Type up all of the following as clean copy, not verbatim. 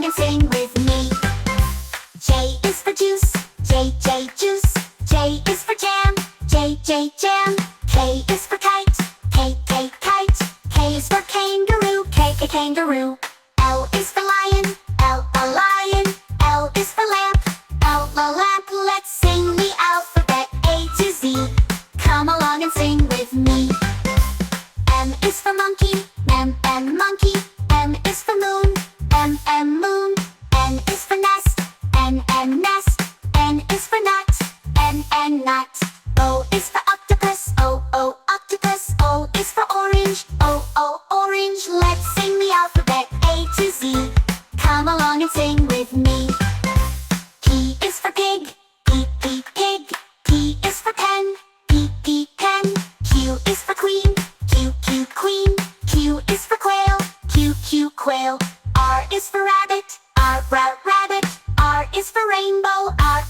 along and sing with me. J is for juice, J, juice. J is for jam, J, jam. K is for kite, K, kite. K is for kangaroo, K, kangaroo. L is for lion, L, lion. L is for lamp, L, lamp. Let's sing the alphabet A to Z. Come along and sing with me. M is for monkey, M, monkey. M is for moon, M, moon. N is for nest, N, nest. N is for nut, N, nut. O is for octopus, O, octopus. O is for orange, O, orange. Let's sing the alphabet A to Z. Come along and sing with me. P is for pig, P, pig. P is for pen, P, pen. Q is for queen, Q, queen. Q is for quail, Q, quail. R is for rabbit, R, rabbit. R is for rainbow,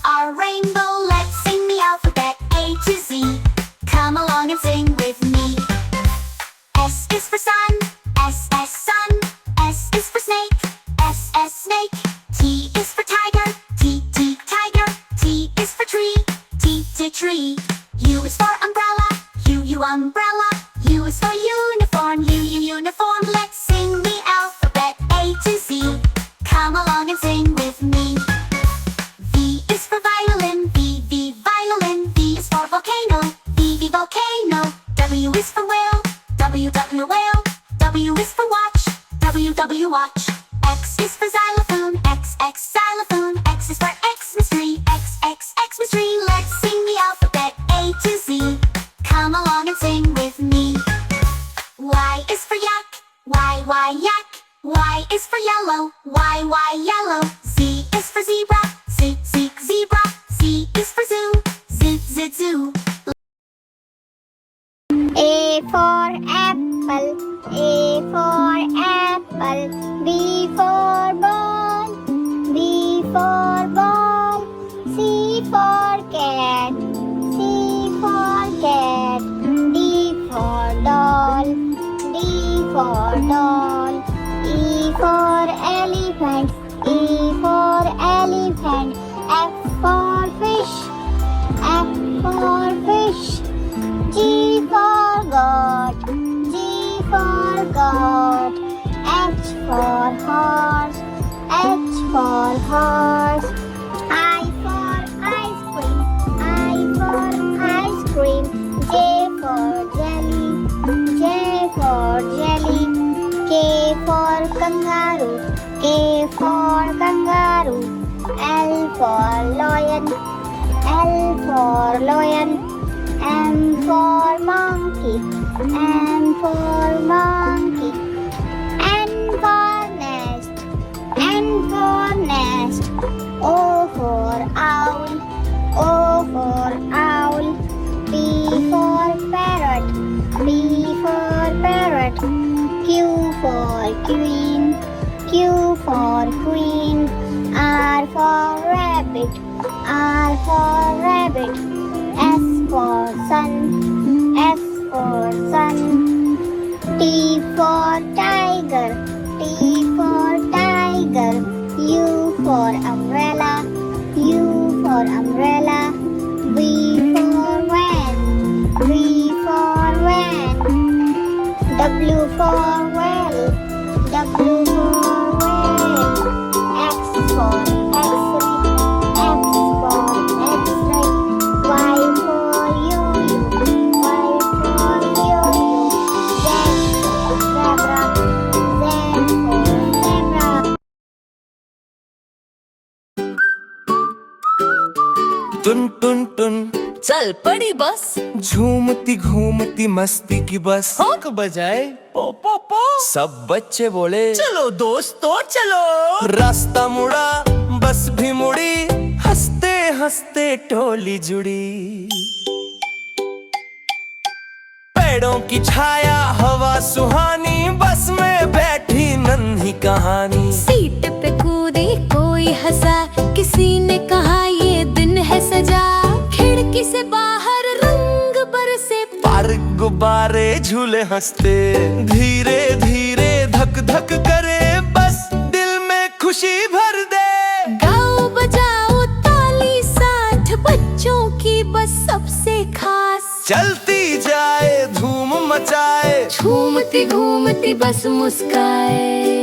R, rainbow. Let's sing the alphabet A to Z. Come along and sing with me. S is for sun, S, sun. S is for snake, S, snake. T is for tiger, T, tiger. T is for tree, T, tree. U is for umbrella, U, umbrella. U is for uniform, U, uniform. Let's sing the alphabet A to Z. Come along and sing with me. V is for violin, V, violin. V is for volcano, V, volcano. W is for whale, W, whale. W is for watch, W, watch. X is for xylophone, X, xylophone. X is for Xmas-tree, X, Xmas-tree. Let's sing the alphabet A to Z. Come along and sing with me. Y is for yak, Y, yak. Y is for yellow, Y, yellow. Z is for zebra, Z, zebra. Z is for zoo, Z, zoo. A for apple, A for apple. B for ball, B for ball. C for cat, C for cat. D for doll, D for doll. E for elephant, E for elephant. F for fish, F for fish. G for goat, G for goat. H for horse, H for horse. I for ice cream, I for ice cream. J for jelly, J for jelly. K for kangaroo, K for kangaroo. L for lion, L for lion. M for monkey, M for monkey. N for nest, N for nest. O for owl, O for owl. P for parrot, P for parrot. Q for queen, Q for queen. R for rabbit, R for rabbit. S for sun, S for sun. T for tiger, T for tiger. U for umbrella, U for umbrella. V for van, V for van. W for whale, W for whale. X for x-ray, X for x-ray. Y for yo-yo, Y for yo-yo. Z for zebra, Z for zebra. टुन टुन टुन चल पड़ी बस, झूमती घूमती मस्ती की बस। हॉक बजाए पो पो पो, सब बच्चे बोले चलो दोस्तों चलो। रास्ता मुड़ा बस भी मुड़ी, हंसते हंसते टोली जुड़ी। पेड़ों की छाया हवा सुहानी, बस में बैठी नन्ही कहानी। सीट पे कूदी कोई हंसा, किसी ने कहा ये दिन है सजा। खिड़की से बाहर रंग बरसे, पर गुब्बारे झूले हंसते। धीरे धीरे धक धक करे, बस दिल में खुशी खुशी भर दे। गाओ बजाओ ताली साथ, बच्चों की बस सबसे खास। चलती जाए धूम मचाए, झूमती घूमती बस मुस्काए।